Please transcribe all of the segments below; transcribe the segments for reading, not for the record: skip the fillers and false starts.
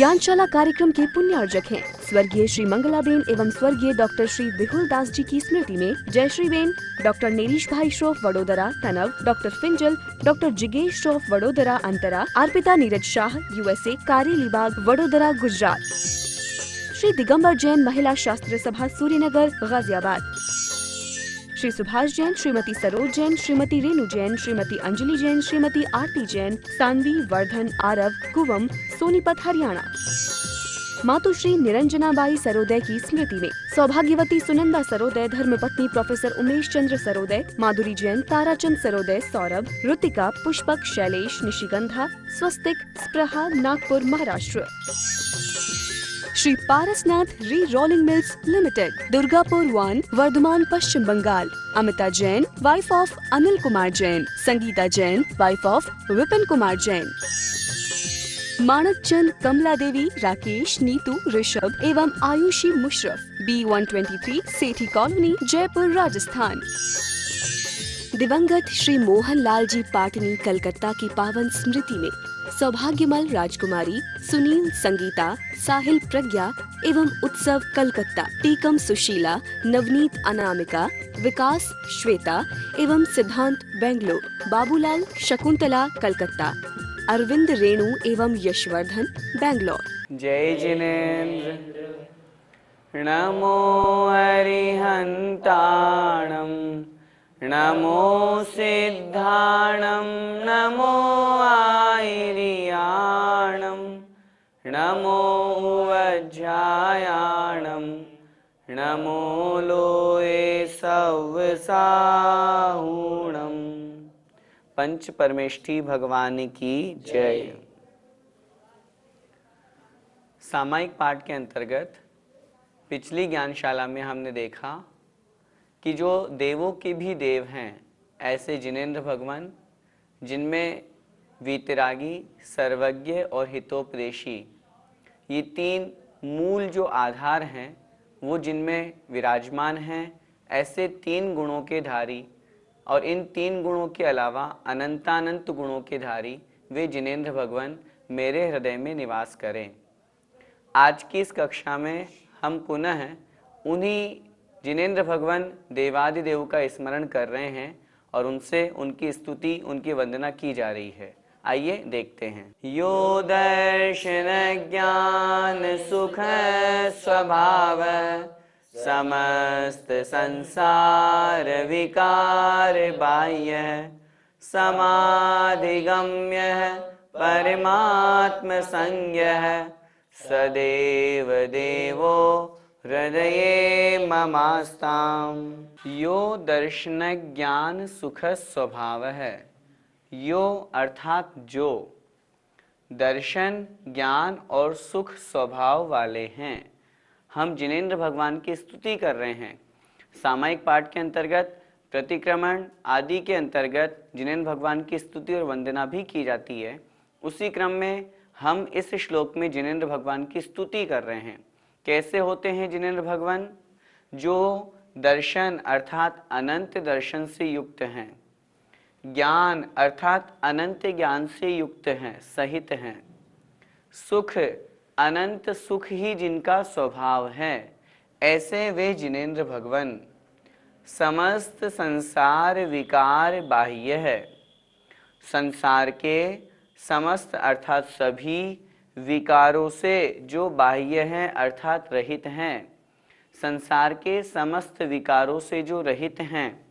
ज्ञानशाला कार्यक्रम के पुण्यार्जक हैं स्वर्गीय श्री मंगलाबेन एवं स्वर्गीय डॉक्टर श्री विहुल दास जी की स्मृति में जयश्री बेन, डॉक्टर नेरीश भाई श्रोफ वडोदरा तनव, डॉक्टर फिंजल, डॉक्टर जिगेश श्रोफ वडोदरा अंतरा, अर्पिता नीरज शाह USA कारेलीबाग वडोदरा गुजरात, श्री दिगंबर जैन महिला शास्त्र सभा सूर्यनगर गाजियाबाद, श्री सुभाष जैन, श्रीमती सरोज जैन, श्रीमती रेणु जैन, श्रीमती अंजलि जैन, श्रीमती आरती जैन, सानवी, वर्धन, आरव, कुवम, सोनीपत हरियाणा। मातुश्री निरंजनाबाई सरोदय की स्मृति में सौभाग्यवती सुनंदा सरोदय, धर्मपत्नी professor Umesh Chandra Saroday, Madhuri Jain, Tarachand Saroday, Saurabh, Ritika, Pushpak, Shailesh, Nishigandha, Swastik, Spraha, Nagpur, Maharashtra. Shri Parasnath re rolling mills limited, Durgapur 1, Bardhaman, Paschim Bengal. Amita Jain, wife of Anil Kumar Jain, Sangeeta Jain, wife of Vipin Kumar Jain. Manak Chand, Kamla Devi, Rakesh, Neetu, Rishabh एवं आयुषी मुशरफ, B123, सेठी कॉलोनी, जयपुर, राजस्थान। दिवंगत श्री मोहन लाल जी पाटनी कलकत्ता की पावन स्मृति में सौभाग्यमल राजकुमारी, सुनील, संगीता, साहिल, प्रज्ञा एवं उत्सव कलकत्ता, टीकम सुशीला, नवनीत अनामिका, विकास श्वेता एवं सिद्धांत बेंगलोर, बाबूलाल शकुंतला कलकत्ता, अरविंद रेणु एवं यशवर्धन बेंगलोर। जय जिनेन्द्र नमो हरिहंताणं नमो सिद्धाणं नमो आयर्याणं नमो वज्रायाणं नमो लोये सव्वसाहुणम्। पंच परमेष्ठी भगवान की जय। सामायिक पाठ के अंतर्गत पिछली ज्ञानशाला में हमने देखा कि जो देवों के भी देव हैं ऐसे जिनेंद्र भगवान, जिनमें वीतरागी, सर्वज्ञ और हितोपदेशी, ये तीन मूल जो आधार हैं वो जिनमें विराजमान हैं, ऐसे तीन गुणों के धारी और इन तीन गुणों के अलावा अनंतानंत गुणों के धारी वे जिनेंद्र भगवान मेरे हृदय में निवास करें। आज की इस कक्षा में हम पुनः उन्हीं जिनेंद्र भगवान देवादिदेव का स्मरण कर रहे हैं और उनसे उनकी स्तुति, उनकी वंदना की जा रही है। आइए देखते हैं। यो दर्शन ज्ञान सुख स्वभाव समस्त संसार विकार बाह्य समाधिगम्य परमात्म संज्ञ सदैव देवो हृदये ममास्ताम। यो दर्शन ज्ञान सुख स्वभाव है। यो अर्थात जो दर्शन, ज्ञान और सुख स्वभाव वाले हैं। हम जिनेंद्र भगवान की स्तुति कर रहे हैं। सामायिक पाठ के अंतर्गत प्रतिक्रमण आदि के अंतर्गत जिनेंद्र भगवान की स्तुति और वंदना भी की जाती है। उसी क्रम में हम इस श्लोक में जिनेंद्र भगवान की स्तुति कर रहे हैं। कैसे होते हैं जिनेंद्र भगवान? जो दर्शन अर्थात अनंत दर्शन से युक्त हैं, ज्ञान अर्थात अनंत ज्ञान से युक्त हैं, सहित हैं, सुख अनंत सुख ही जिनका स्वभाव है, ऐसे वे जिनेंद्र भगवान। समस्त संसार विकार बाह्य है। संसार के समस्त अर्थात सभी विकारों से जो बाह्य हैं अर्थात रहित हैं, संसार के समस्त विकारों से जो रहित हैं,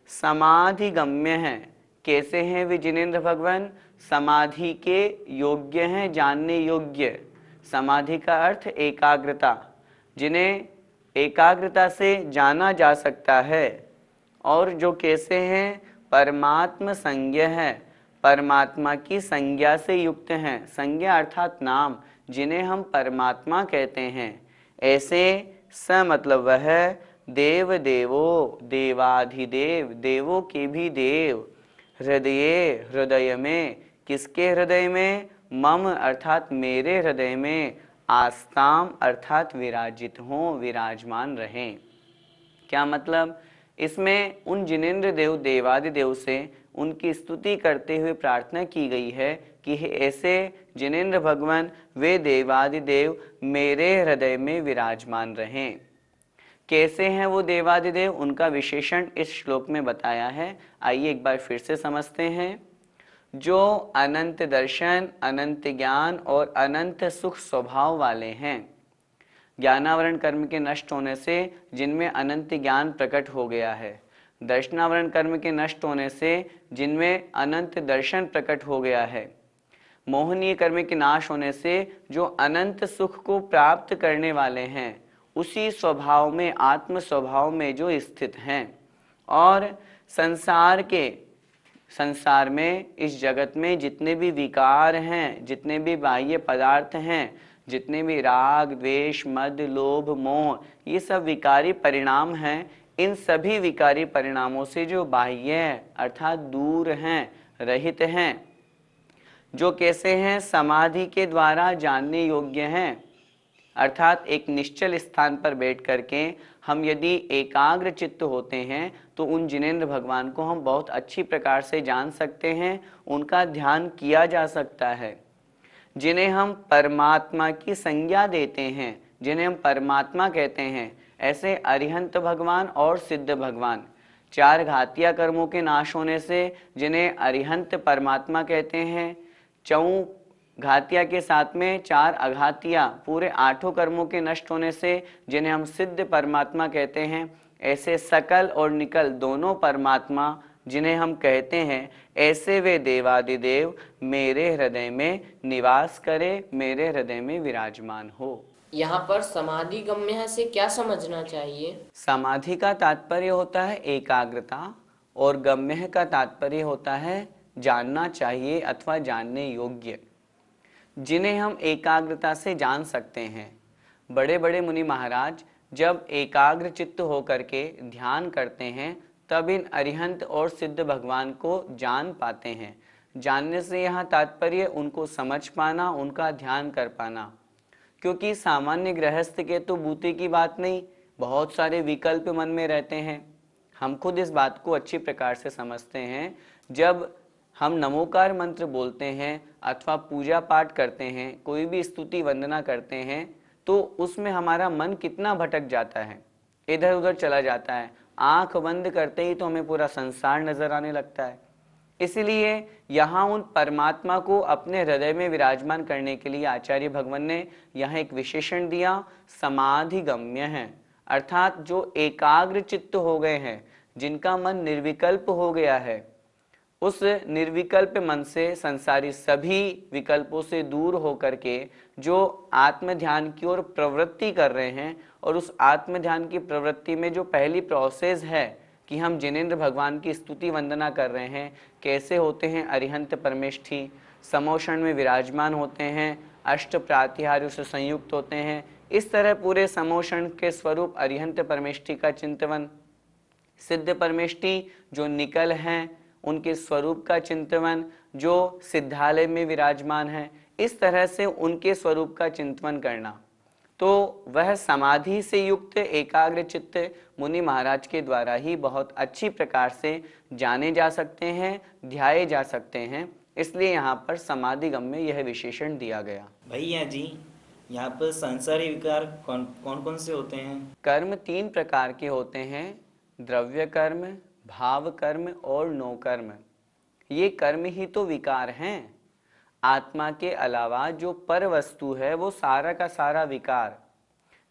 समाधि गम्य हैं। कैसे हैं वे जिनेंद्र भगवान? समाधि के योग्य हैं, जानने योग्य। समाधि का अर्थ एकाग्रता, जिन्हें एकाग्रता से जाना जा सकता है। और जो कैसे हैं? परमात्म संज्ञ है, परमात्मा की संज्ञा से युक्त हैं। संज्ञा अर्थात नाम, जिन्हें हम परमात्मा कहते हैं। ऐसे स मतलब वह देव देवो, देवाधिदेव, देवों के भी देव, हृदय हृदय में, किसके हृदय में? मम अर्थात मेरे हृदय में, आस्ताम अर्थात विराजित हों, विराजमान रहें। क्या मतलब? इसमें उन जिनेंद्र देव देवादिदेव से उनकी स्तुति करते हुए प्रार्थना की गई है कि ऐसे जिनेंद्र भगवान वे देवादिदेव मेरे हृदय में विराजमान रहें। कैसे हैं वो देवादिदेव, उनका विशेषण इस श्लोक में बताया है। आइए एक बार फिर से समझते हैं। जो अनंत दर्शन, अनंत ज्ञान और अनंत सुख स्वभाव वाले हैं। ज्ञानावरण कर्म के नष्ट होने से जिनमें अनंत ज्ञान प्रकट हो गया है, दर्शनावरण कर्म के नष्ट होने से जिनमें अनंत दर्शन प्रकट हो गया है, मोहनीय कर्म के नाश होने से जो अनंत सुख को प्राप्त करने वाले हैं, उसी स्वभाव में, आत्म स्वभाव में जो स्थित हैं और संसार में, इस जगत में जितने भी विकार हैं, जितने भी बाह्य पदार्थ हैं, जितने भी राग द्वेष मद लोभ मोह, ये सब विकारी परिणाम हैं। इन सभी विकारी परिणामों से जो बाह्य है अर्थात दूर हैं, रहित हैं, जो कैसे हैं, समाधि के द्वारा जानने योग्य हैं। अर्थात एक निश्चल स्थान पर बैठ करके हम यदि एकाग्र चित्त होते हैं तो उन जिनेंद्र भगवान को हम बहुत अच्छी प्रकार से जान सकते हैं, उनका ध्यान किया जा सकता है। जिन्हें हम परमात्मा की संज्ञा देते हैं, जिन्हें हम परमात्मा कहते हैं, ऐसे अरिहंत भगवान और सिद्ध भगवान, चार घातिया कर्मों के नाश होने से जिन्हें अरिहंत परमात्मा कहते हैं, चौं घातिया के साथ में चार अघातिया पूरे आठों कर्मों के नष्ट होने से जिन्हें हम सिद्ध परमात्मा कहते हैं, ऐसे सकल और निकल दोनों परमात्मा जिन्हें हम कहते हैं, ऐसे वे देवादिदेव मेरे हृदय में निवास करे, मेरे हृदय में विराजमान हो। यहाँ पर समाधि गम्य से क्या समझना चाहिए? समाधि का तात्पर्य होता है एकाग्रता और गम्य का तात्पर्य होता है जानना चाहिए अथवा जानने योग्य, जिन्हें हम एकाग्रता से जान सकते हैं। बड़े बड़े मुनि महाराज जब एकाग्र चित्त होकर के ध्यान करते हैं तब इन अरिहंत और सिद्ध भगवान को जान पाते हैं। जानने से यहाँ तात्पर्य उनको समझ पाना, उनका ध्यान कर पाना, क्योंकि सामान्य गृहस्थ के तो बूते की बात नहीं, बहुत सारे विकल्प मन में रहते हैं। हम खुद इस बात को अच्छी प्रकार से समझते हैं। जब हम नमोकार मंत्र बोलते हैं अथवा पूजा पाठ करते हैं, कोई भी स्तुति वंदना करते हैं, तो उसमें हमारा मन कितना भटक जाता है, इधर उधर चला जाता है। आंख बंद करते ही तो हमें पूरा संसार नजर आने लगता है। इसलिए यहाँ उन परमात्मा को अपने हृदय में विराजमान करने के लिए आचार्य भगवान ने यहाँ एक विशेषण दिया, समाधि गम्य है। अर्थात जो एकाग्र चित्त हो गए हैं, जिनका मन निर्विकल्प हो गया है, उस निर्विकल्प मन से संसारी सभी विकल्पों से दूर होकर के जो आत्म ध्यान की ओर प्रवृत्ति कर रहे हैं, और उस आत्म ध्यान की प्रवृत्ति में जो पहली प्रोसेस है कि हम जिनेंद्र भगवान की स्तुति वंदना कर रहे हैं, कैसे होते हैं अरिहंत परमेष्ठी, समोषण में विराजमान होते हैं, अष्ट प्रातिहार्यों से संयुक्त होते हैं। इस तरह पूरे समोषण के स्वरूप अरिहंत परमेष्ठी का चिंतन, सिद्ध परमेष्ठी जो निकल हैं उनके स्वरूप का चिंतन, जो सिद्धालय में विराजमान है, इस तरह से उनके स्वरूप का चिंतन करना, तो वह समाधि से युक्त एकाग्र चित्त मुनि महाराज के द्वारा ही बहुत अच्छी प्रकार से जाने जा सकते हैं, ध्याये जा सकते हैं। इसलिए यहाँ पर समाधि गम में यह विशेषण दिया गया। भैया जी, यहाँ पर संसारी विकार कौन कौन से होते हैं? कर्म तीन प्रकार के होते हैं, द्रव्य कर्म, भाव कर्म और नो कर्म। ये कर्म ही तो विकार हैं। आत्मा के अलावा जो पर वस्तु है वो सारा का सारा विकार,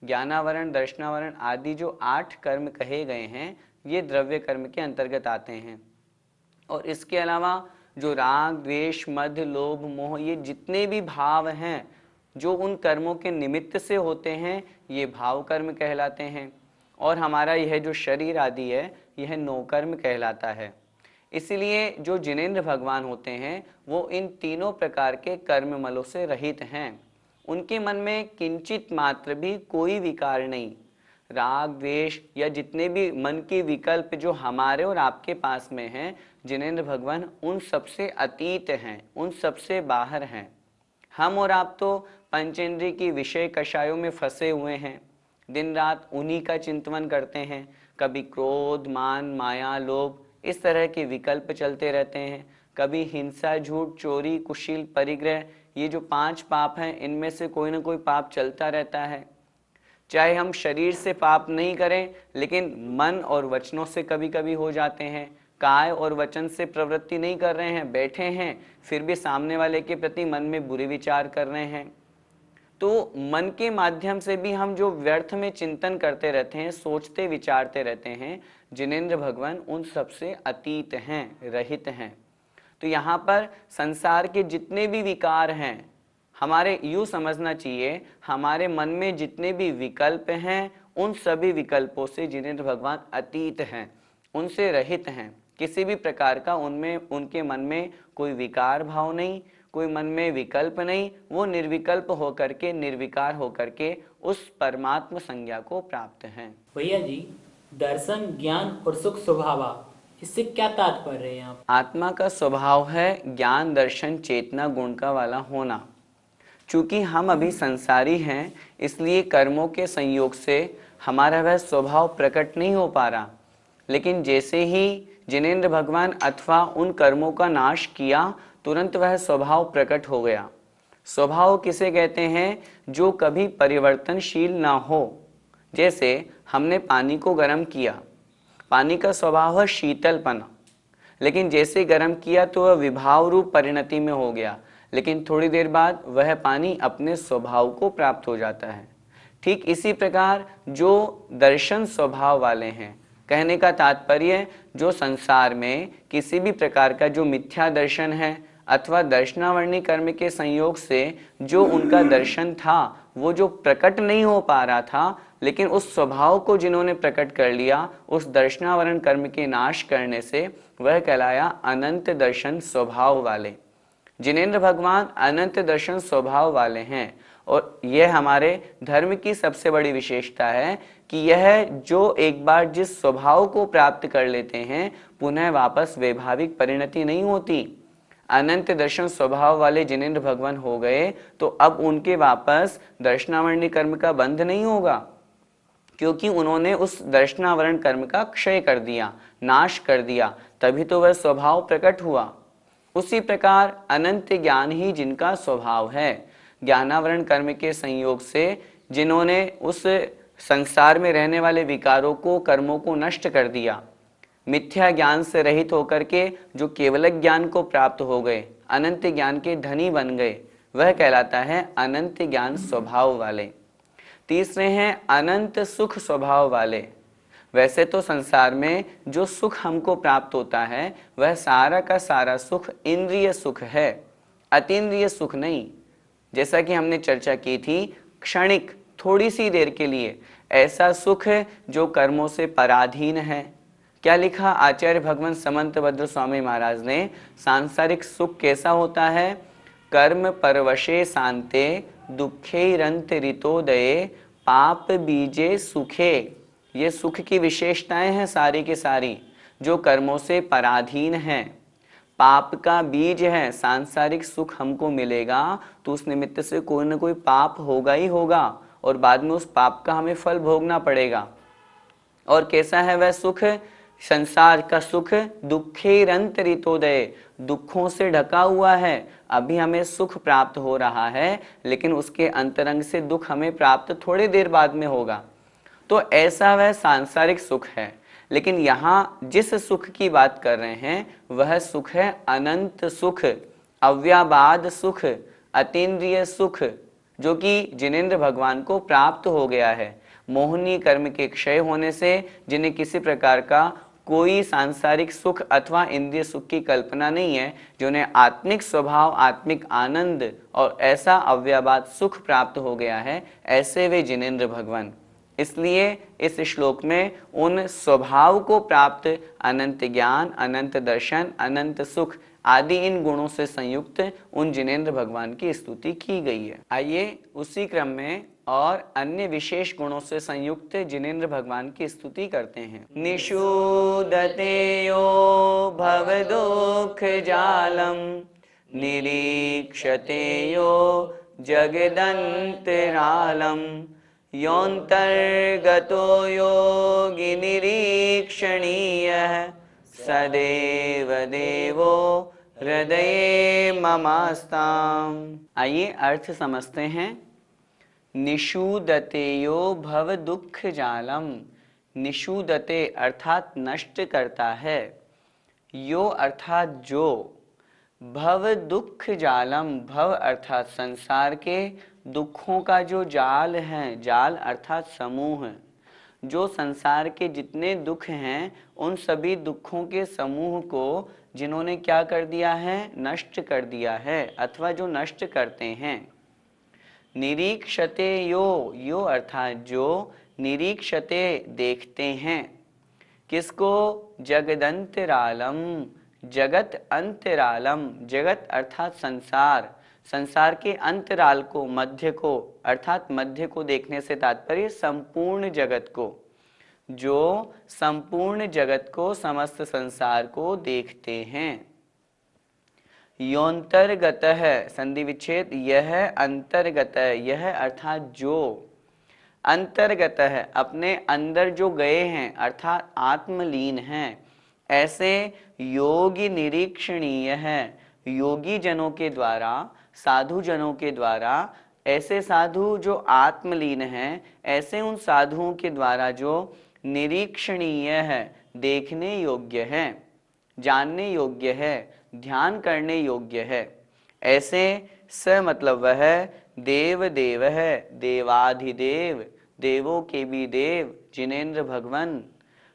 ज्ञानावरण, दर्शनावरण आदि जो 8 कर्म कहे गए हैं, ये द्रव्य कर्म के अंतर्गत आते हैं। और इसके अलावा जो राग द्वेष मद लोभ मोह, ये जितने भी भाव हैं जो उन कर्मों के निमित्त से होते हैं, ये भाव कर्म कहलाते हैं। और हमारा यह जो शरीर आदि है, यह नो कर्म कहलाता है। इसलिए जो जिनेंद्र भगवान होते हैं वो इन तीनों प्रकार के कर्म मलों से रहित हैं। उनके मन में किंचित मात्र भी कोई विकार नहीं। राग द्वेष या जितने भी मन के विकल्प जो हमारे और आपके पास में हैं, जिनेंद्र भगवान उन सबसे अतीत हैं, उन सबसे बाहर हैं। हम और आप तो पंचेंद्रिय की विषय कषायों में फंसे हुए हैं, दिन रात उन्हीं का चिंतन करते हैं। कभी क्रोध मान माया लोभ इस तरह के विकल्प चलते रहते हैं, कभी हिंसा, झूठ, चोरी, कुशील, परिग्रह, ये जो 5 पाप हैं, इनमें से कोई ना कोई पाप चलता रहता है। चाहे हम शरीर से पाप नहीं करें, लेकिन मन और वचनों से कभी कभी हो जाते हैं। काय और वचन से प्रवृत्ति नहीं कर रहे हैं, बैठे हैं, फिर भी सामने वाले के प्रति मन में बुरे विचार कर रहे हैं। तो मन के माध्यम से भी हम जो व्यर्थ में चिंतन करते रहते हैं, सोचते विचारते रहते हैं, जिनेंद्र भगवान उन सबसे अतीत हैं, रहित हैं। तो यहाँ पर संसार के जितने भी विकार हैं, हमारे यूँ समझना चाहिए, हमारे मन में जितने भी विकल्प हैं, उन सभी विकल्पों से जिनेंद्र भगवान अतीत हैं, उनसे रहित हैं। किसी भी प्रकार का उनमें, उनके मन में कोई विकार भाव नहीं, कोई मन में विकल्प नहीं। वो निर्विकल्प होकर के, निर्विकार होकर के उस परमात्म संज्ञा को प्राप्त हैं। भैया जी, दर्शन, ज्ञान और सुख स्वभाव, इससे क्या तात्पर्य है यहाँ? आत्मा का स्वभाव है ज्ञान, दर्शन, चेतना गुण का वाला होना। चूंकि हम अभी संसारी हैं, इसलिए कर्मों के संयोग से हमारा वह स्वभाव प्रकट नहीं हो पा रहा। लेकिन जैसे ही जिनेंद्र भगवान अथवा उन कर्मों का नाश किया, तुरंत वह स्वभाव प्रकट हो गया। स्वभाव किसे कहते हैं? जो कभी परिवर्तनशील ना हो। जैसे हमने पानी को गर्म किया, पानी का स्वभाव है शीतलपना, लेकिन जैसे गर्म किया तो वह विभाव रूप परिणति में हो गया, लेकिन थोड़ी देर बाद वह पानी अपने स्वभाव को प्राप्त हो जाता है। ठीक इसी प्रकार जो दर्शन स्वभाव वाले हैं, कहने का तात्पर्य जो संसार में किसी भी प्रकार का जो मिथ्या दर्शन है अथवा दर्शनावरणी कर्म के संयोग से जो उनका दर्शन था, वो जो प्रकट नहीं हो पा रहा था, लेकिन उस स्वभाव को जिन्होंने प्रकट कर लिया, उस दर्शनावरण कर्म के नाश करने से वह कहलाया अनंत दर्शन स्वभाव वाले। जिनेंद्र भगवान अनंत दर्शन स्वभाव वाले हैं, और यह हमारे धर्म की सबसे बड़ी विशेषता है कि यह जो एक बार जिस स्वभाव को प्राप्त कर लेते हैं, पुनः वापस वैभाविक परिणति नहीं होती। अनंत दर्शन स्वभाव वाले जिनेंद्र भगवान हो गए तो अब उनके वापस दर्शनावरणी कर्म का बंध नहीं होगा, क्योंकि उन्होंने उस दर्शनावरण कर्म का क्षय कर दिया, नाश कर दिया, तभी तो वह स्वभाव प्रकट हुआ। उसी प्रकार अनंत ज्ञान ही जिनका स्वभाव है, ज्ञानावरण कर्म के संयोग से जिन्होंने उस संसार में रहने वाले विकारों को, कर्मों को नष्ट कर दिया, मिथ्या ज्ञान से रहित होकर के जो केवल ज्ञान को प्राप्त हो गए, अनंत ज्ञान के धनी बन गए, वह कहलाता है अनंत ज्ञान स्वभाव वाले। तीसरे हैं अनंत सुख स्वभाव वाले। वैसे तो संसार में जो सुख हमको प्राप्त होता है, वह सारा का सारा सुख इंद्रिय सुख है, अतीन्द्रिय सुख नहीं। जैसा कि हमने चर्चा की थी, क्षणिक, थोड़ी सी देर के लिए ऐसा सुख है जो कर्मों से पराधीन है। क्या लिखा आचार्य भगवान समंतभद्र स्वामी महाराज ने? सांसारिक सुख कैसा होता है? कर्म परवशे शांते दुखेरंत ऋतोदये पाप बीजे सुखे। ये सुख की विशेषताएं हैं सारी की सारी, जो कर्मों से पराधीन हैं, पाप का बीज है। सांसारिक सुख हमको मिलेगा तो उस निमित्त से कोई ना कोई पाप होगा ही होगा, और बाद में उस पाप का हमें फल भोगना पड़ेगा। और कैसा है वह सुख? संसार का सुख दुखेरंत ऋतोदय, दुखों से ढका हुआ है। अभी हमें सुख प्राप्त हो रहा है, लेकिन उसके अंतरंग से दुख हमें प्राप्त थोड़ी देर बाद में होगा। तो ऐसा वह सांसारिक सुख है। लेकिन यहाँ जिस सुख की बात कर रहे हैं, वह सुख है अनंत सुख, अव्याबाद सुख, अतीन्द्रिय सुख, जो कि जिनेंद्र भगवान को प्राप्त हो गया है। मोहनी कर्म के क्षय होने से जिन्हें किसी प्रकार का कोई सांसारिक सुख अथवा इंद्रिय सुख की कल्पना नहीं है, जिन्हें आत्मिक स्वभाव, आत्मिक आनंद और ऐसा अव्याबाद सुख प्राप्त हो गया है, ऐसे वे जिनेंद्र भगवान। इसलिए इस श्लोक में उन स्वभाव को प्राप्त अनंत ज्ञान, अनंत दर्शन, अनंत सुख आदि इन गुणों से संयुक्त उन जिनेंद्र भगवान की स्तुति की गई है। आइए उसी क्रम में और अन्य विशेष गुणों से संयुक्त जिनेंद्र भगवान की स्तुति करते हैं। निषूदते यो भवदुःख जालम निरीक्षते यो जगदन्तरालम योऽन्तर्गतो योगी निरीक्षणीयः सदेव देवो हृदये ममास्ताम। आइए अर्थ समझते हैं। निषूदते यो भव दुख जालम। निषूदते अर्थात नष्ट करता है, यो अर्थात जो, भव दुख जालम, भव अर्थात संसार के दुखों का जो जाल है, जाल अर्थात समूह, जो संसार के जितने दुख हैं उन सभी दुखों के समूह को जिन्होंने क्या कर दिया है, नष्ट कर दिया है, अथवा जो नष्ट करते हैं। निरीक्षते यो, यो अर्थात जो, निरीक्षते देखते हैं, किसको, जगदंतरालम, जगत अंतरालम, जगत अर्थात संसार, संसार के अंतराल को, मध्य को, अर्थात मध्य को देखने से तात्पर्य संपूर्ण जगत को, जो संपूर्ण जगत को, समस्त संसार को देखते हैं। योंतर्गत है, संधि विच्छेद, यह अंतर्गत है, यह अर्थात जो, अंतर्गत है, अपने अंदर जो गए हैं अर्थात आत्मलीन हैं, ऐसे योगी निरीक्षणीय है, योगी जनों के द्वारा, साधु जनों के द्वारा, ऐसे साधु जो आत्मलीन हैं, ऐसे उन साधुओं के द्वारा जो निरीक्षणीय है, देखने योग्य है, जानने योग्य है, ध्यान करने योग्य है, ऐसे स मतलब वह देव देव है, देवाधिदेव, देवों के भी देव, जिनेन्द्र भगवन,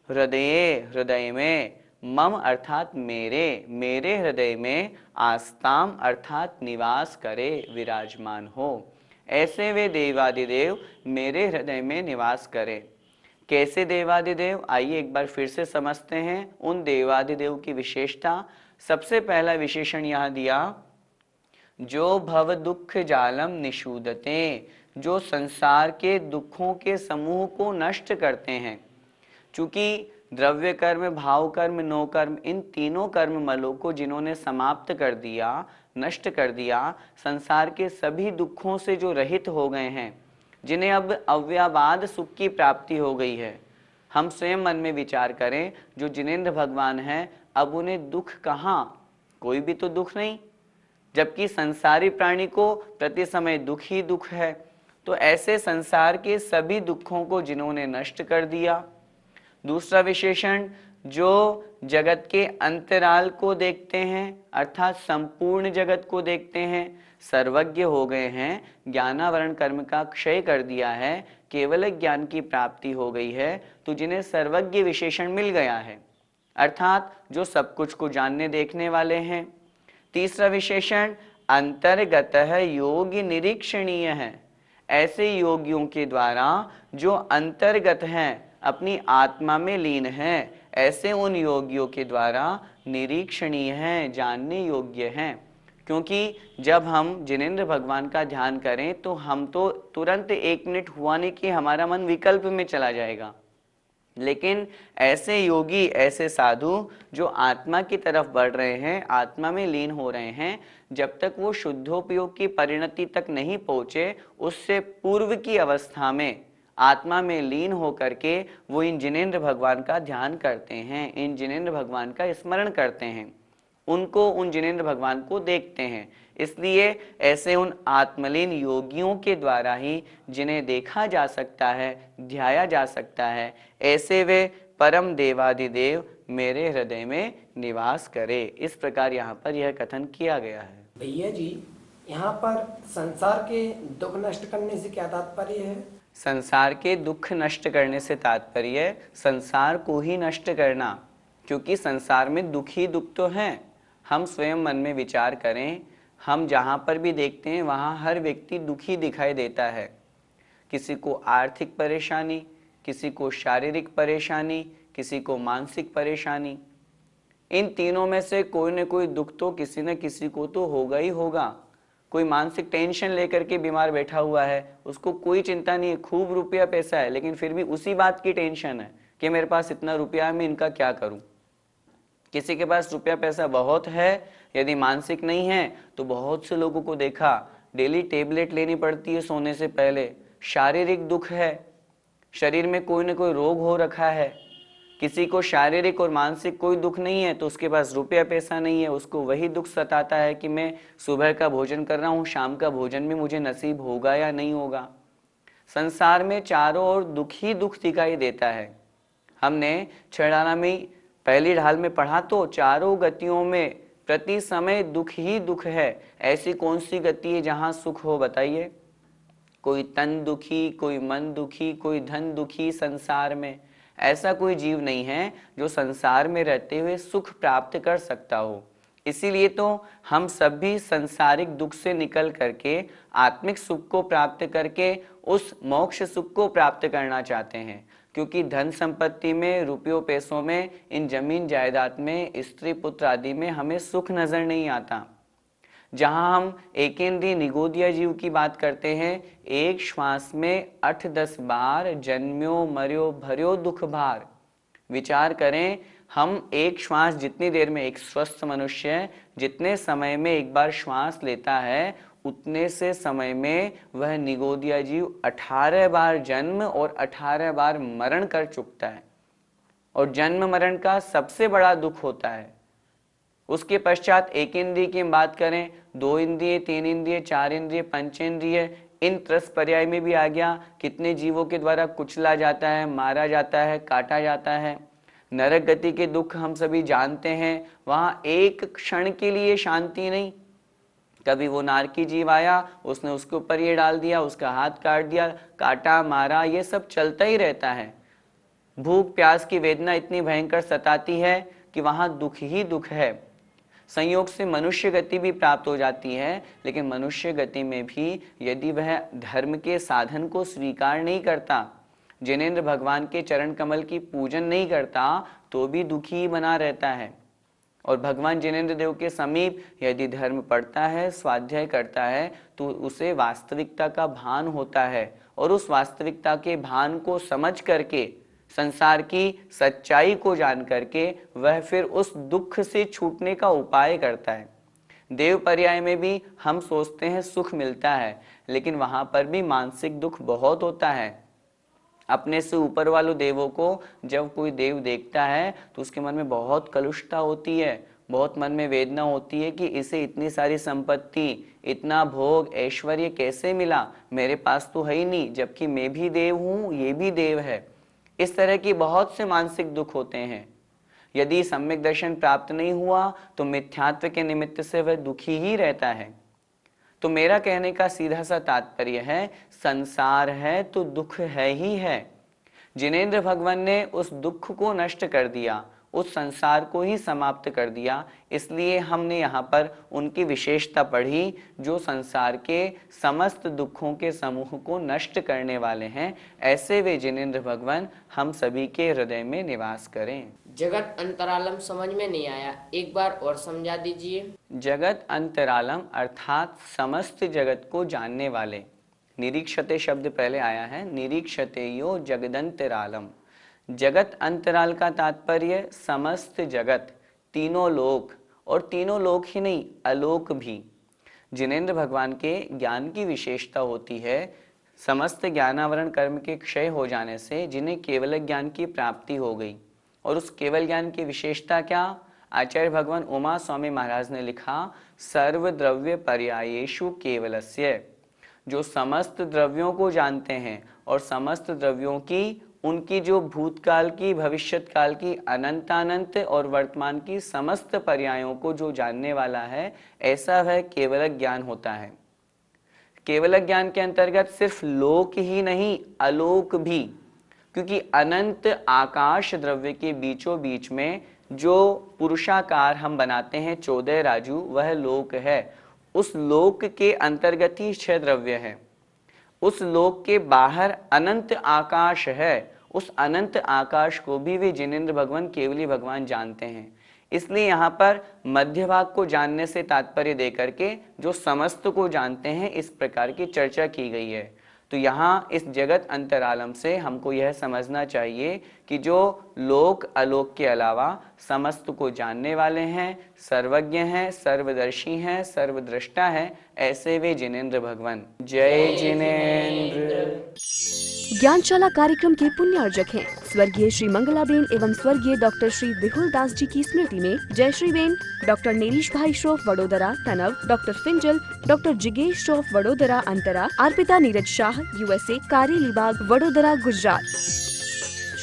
हृदय, हृदय में, मम अर्थात मेरे, मेरे हृदय में, आस्ताम अर्थात निवास करे, विराजमान हो, ऐसे वे देवादिदेव मेरे हृदय में निवास करें। कैसे देवादिदेव, आइए एक बार फिर से समझते हैं उन देवादिदेव की विशेषता। सबसे पहला विशेषण यहाँ दिया, जो भव दुख जालम निषूदते, जो संसार के दुखों के समूह को नष्ट करते हैं। चूंकि द्रव्य कर्म, भाव कर्म, नो कर्म, इन तीनों कर्म मलों को जिन्होंने समाप्त कर दिया, नष्ट कर दिया, संसार के सभी दुखों से जो रहित हो गए हैं, जिन्हें अब अव्याबाद सुख की प्राप्ति हो गई है। हम स्वयं मन में विचार करें, जो जिनेन्द्र भगवान हैं, अब उन्हें दुख कहाँ, कोई भी तो दुख नहीं, जबकि संसारी प्राणी को प्रति समय दुख ही दुख है। तो ऐसे संसार के सभी दुखों को जिन्होंने नष्ट कर दिया। दूसरा विशेषण, जो जगत के अंतराल को देखते हैं, अर्थात संपूर्ण जगत को देखते हैं, सर्वज्ञ हो गए हैं, ज्ञानावरण कर्म का क्षय कर दिया है, केवल ज्ञान की प्राप्ति हो गई है, तो जिन्हें सर्वज्ञ विशेषण मिल गया है, अर्थात जो सब कुछ को जानने देखने वाले हैं। तीसरा विशेषण, अंतर्गत है, योगी निरीक्षणीय है, ऐसे योगियों के द्वारा जो अंतर्गत हैं, अपनी आत्मा में लीन हैं, ऐसे उन योगियों के द्वारा निरीक्षणीय हैं, जानने योग्य हैं। क्योंकि जब हम जिनेन्द्र भगवान का ध्यान करें तो हम तो तुरंत 1 मिनट हुआ नहीं कि हमारा मन विकल्प में चला जाएगा, लेकिन ऐसे योगी, ऐसे साधु जो आत्मा की तरफ बढ़ रहे हैं, आत्मा में लीन हो रहे हैं, जब तक वो शुद्धोपयोग की परिणति तक नहीं पहुंचे, उससे पूर्व की अवस्था में आत्मा में लीन होकर के वो इन जिनेन्द्र भगवान का ध्यान करते हैं, इन जिनेन्द्र भगवान का स्मरण करते हैं, उनको, उन जिनेन्द्र भगवान को देखते हैं। इसलिए ऐसे उन आत्मलीन योगियों के द्वारा ही जिन्हें देखा जा सकता है, ध्याया जा सकता है, ऐसे वे परम देवादिदेव मेरे हृदय में निवास करे। इस प्रकार यहाँ पर यह कथन किया गया है। भैया जी, यहाँ पर संसार के दुख नष्ट करने से क्या तात्पर्य है? संसार के दुख नष्ट करने से तात्पर्य संसार को ही नष्ट करना, क्योंकि संसार में दुख ही दुख तो हैं। हम स्वयं मन में विचार करें, हम जहाँ पर भी देखते हैं वहाँ हर व्यक्ति दुखी दिखाई देता है। किसी को आर्थिक परेशानी, किसी को शारीरिक परेशानी, किसी को मानसिक परेशानी। इन तीनों में से कोई न कोई दुख तो किसी न किसी को तो होगा ही होगा। कोई मानसिक टेंशन लेकर के बीमार बैठा हुआ है, उसको कोई चिंता नहीं है, खूब रुपया पैसा है, लेकिन फिर भी उसी बात की टेंशन है कि मेरे पास इतना रुपया है, मैं इनका क्या करूं। किसी के पास रुपया पैसा बहुत है, यदि मानसिक नहीं है तो बहुत से लोगों को देखा डेली टेबलेट लेनी पड़ती है सोने से पहले। शारीरिक दुख है, शरीर में कोई न कोई रोग हो रखा है, किसी को शारीरिक और मानसिक कोई दुख नहीं है तो उसके पास रुपया पैसा नहीं है, उसको वही दुख सताता है कि मैं सुबह का भोजन कर रहा हूँ, शाम का भोजन भी मुझे नसीब होगा या नहीं होगा। संसार में चारों ओर दुख ही दुख दिखाई देता है। हमने छड़ाना में पहली ढाल में पढ़ा तो चारों गतियों में प्रति समय दुख ही दुख है। ऐसी कौन सी गति है जहां सुख हो, बताइए? कोई तन दुखी, कोई मन दुखी, कोई धन दुखी। संसार में ऐसा कोई जीव नहीं है जो संसार में रहते हुए सुख प्राप्त कर सकता हो। इसीलिए तो हम सभी सांसारिक दुख से निकल करके आत्मिक सुख को प्राप्त करके उस मोक्ष सुख को प्राप्त करना चाहते हैं। क्योंकि धन संपत्ति में, रुपयों पैसों में, इन जमीन जायदाद में, स्त्री पुत्र आदि में हमें सुख नजर नहीं आता। जहां हम एकेंद्रीय निगोदिया जीव की बात करते हैं, एक श्वास में 8-10 बार जन्म्यो मर्यो भर्यो दुख भार। विचार करें, हम एक श्वास जितनी देर में, एक स्वस्थ मनुष्य जितने समय में एक बार श्वास लेता है उतने से समय में वह निगोदिया जीव 18 बार जन्म और 18 बार मरण कर चुकता है। और जन्म मरण का सबसे बड़ा दुख होता है। उसके पश्चात एक इंद्रिय की बात करें, 2 इंद्रिय, 3 इंद्रिय, 4 इंद्रिय, पंचेंद्रिय, इन त्रस पर्याय में भी आ गया। कितने जीवों के द्वारा कुचला जाता है, मारा जाता है, काटा जाता है। नरक गति के दुख हम सभी जानते हैं। वहां एक क्षण के लिए शांति नहीं। कभी वो नारकी जीव आया, उसने उसके ऊपर ये डाल दिया, उसका हाथ काट दिया, काटा, मारा, ये सब चलता ही रहता है। भूख प्यास की वेदना इतनी भयंकर सताती है कि वहां दुख ही दुख है। संयोग से मनुष्य गति भी प्राप्त हो जाती है, लेकिन मनुष्य गति में भी यदि वह धर्म के साधन को स्वीकार नहीं करता, जिनेंद्र भगवान के चरण कमल की पूजन नहीं करता, तो भी दुखी बना रहता है। और भगवान जिनेंद्र देव के समीप यदि धर्म पढ़ता है, स्वाध्याय करता है, तो उसे वास्तविकता का भान होता है। और उस वास्तविकता के भान को समझ करके, संसार की सच्चाई को जान करके वह फिर उस दुख से छूटने का उपाय करता है। देव पर्याय में भी हम सोचते हैं सुख मिलता है, लेकिन वहां पर भी मानसिक दुख बहुत होता है। अपने से ऊपर वालों देवों को जब कोई देव देखता है तो उसके मन में बहुत कलुषता होती है, बहुत मन में वेदना होती है कि इसे इतनी सारी संपत्ति, इतना भोग, ऐश्वर्य कैसे मिला, मेरे पास तो है ही नहीं, जबकि मैं भी देव हूँ, ये भी देव है। इस तरह की बहुत से मानसिक दुख होते हैं। यदि सम्यक दर्शन प्राप्त नहीं हुआ तो मिथ्यात्व के निमित्त से वह दुखी ही रहता है। तो मेरा कहने का सीधा सा तात्पर्य है, संसार है तो दुख है ही है। जिनेंद्र भगवान ने उस दुख को नष्ट कर दिया, उस संसार को ही समाप्त कर दिया। इसलिए हमने यहाँ पर उनकी विशेषता पढ़ी, जो संसार के समस्त दुखों के समूह को नष्ट करने वाले हैं। ऐसे वे जिनेंद्र भगवान हम सभी के हृदय में निवास करें। जगत अंतरालम समझ में नहीं आया, एक बार और समझा दीजिए। जगत अंतरालम अर्थात समस्त जगत को जानने वाले। निरीक्षते शब्द पहले आया है, निरीक्षते यो जगदंतरालम। जगत अंतराल का तात्पर्य समस्त जगत, तीनों लोक, और तीनों लोक ही नहीं, अलोक भी। जिनेंद्र भगवान के ज्ञान की विशेषता होती है, समस्त ज्ञानावरण कर्म के क्षय हो जाने से जिन्हें केवल ज्ञान की प्राप्ति हो गई। और उस केवल ज्ञान की विशेषता क्या? आचार्य भगवान उमा स्वामी महाराज ने लिखा, सर्व द्रव्य पर्यायेषु केवलस्य। जो समस्त द्रव्यों को जानते हैं और समस्त द्रव्यों की, उनकी जो भूतकाल की, भविष्यत काल की, अनंतानंत और वर्तमान की समस्त पर्यायों को जो जानने वाला है, ऐसा वह केवल ज्ञान होता है। केवल ज्ञान के अंतर्गत सिर्फ लोक ही नहीं, अलोक भी। क्योंकि अनंत आकाश द्रव्य के बीचों बीच में जो पुरुषाकार हम बनाते हैं 14 राजू, वह लोक है। उस लोक के अंतर्गत ही 6 द्रव्य है। उस लोक के बाहर अनंत आकाश है। उस अनंत आकाश को भी वे जिनेंद्र भगवान, केवली भगवान जानते हैं। इसलिए यहाँ पर मध्य भाग को जानने से तात्पर्य देकर के जो समस्त को जानते हैं, इस प्रकार की चर्चा की गई है। तो यहाँ इस जगत अंतरालम से हमको यह समझना चाहिए कि जो लोक अलोक के अलावा समस्त को जानने वाले हैं, सर्वज्ञ हैं, सर्वदर्शी हैं, सर्वद्रष्टा हैं, ऐसे वे जिनेंद्र भगवान। जय जिनेंद्र। ज्ञानशाला कार्यक्रम के पुण्य अर्जक हैं स्वर्गीय श्री मंगलाबेन एवं स्वर्गीय डॉक्टर श्री विहुल दास जी की स्मृति में जयश्री बेन, डॉक्टर नेरीश भाई श्रोफ वडोदरा तनव, डॉक्टर फिंजल, डॉक्टर जिगेश श्रोफ वडोदरा अंतरा, अर्पिता नीरज शाह USA, कारेलीबाग वडोदरा गुजरात।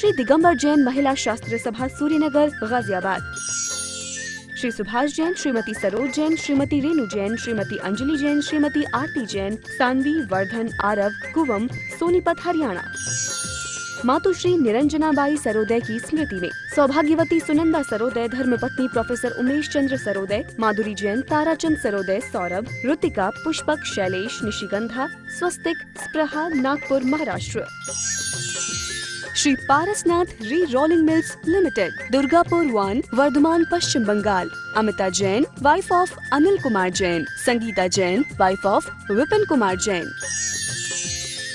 श्री दिगंबर जैन महिला शास्त्र सभा सूर्यनगर गाजियाबाद। श्री सुभाष जैन, श्रीमती सरोज जैन, श्रीमती रेणु जैन, श्रीमती अंजलि जैन, श्रीमती आरती जैन, सानवी, वर्धन, आरव, कुवम, सोनीपत हरियाणा। मातुश्री निरंजनाबाई सरोदय की स्मृति में सौभाग्यवती सुनंदा सरोदय, धर्मपत्नी professor Umesh Chandra Saroday, Madhuri Jain, Tarachand Saroday, Saurabh, Ritika, Pushpak, Shailesh, Nishigandha, Swastik, Spraha, Nagpur, Maharashtra. Shri Parasnath re rolling mills limited, Durgapur 1, Bardhaman, Paschim Bengal. Amita Jain, wife of Anil Kumar Jain. Sangeeta Jain, wife of Vipin Kumar Jain.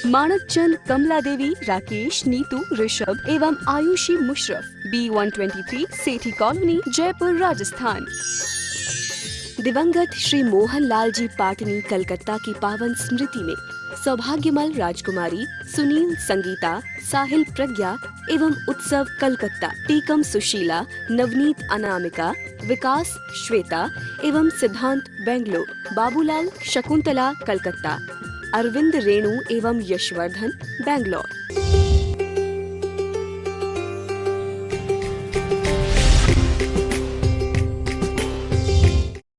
Manak Chand, Kamla Devi, Rakesh, Neetu, Rishabh एवं आयुषी मुशरफ, B123, सेठी कॉलोनी, जयपुर, राजस्थान। दिवंगत श्री मोहन लाल जी पाटनी, कलकत्ता की पावन स्मृति में सौभाग्यमल राजकुमारी, सुनील, संगीता, साहिल, प्रज्ञा एवं उत्सव कलकत्ता, टीकम सुशीला, नवनीत अनामिका, विकास श्वेता एवं सिद्धांत बेंगलोर, बाबूलाल शकुंतला कलकत्ता, अरविंद रेणु एवं यशवर्धन बेंगलोर।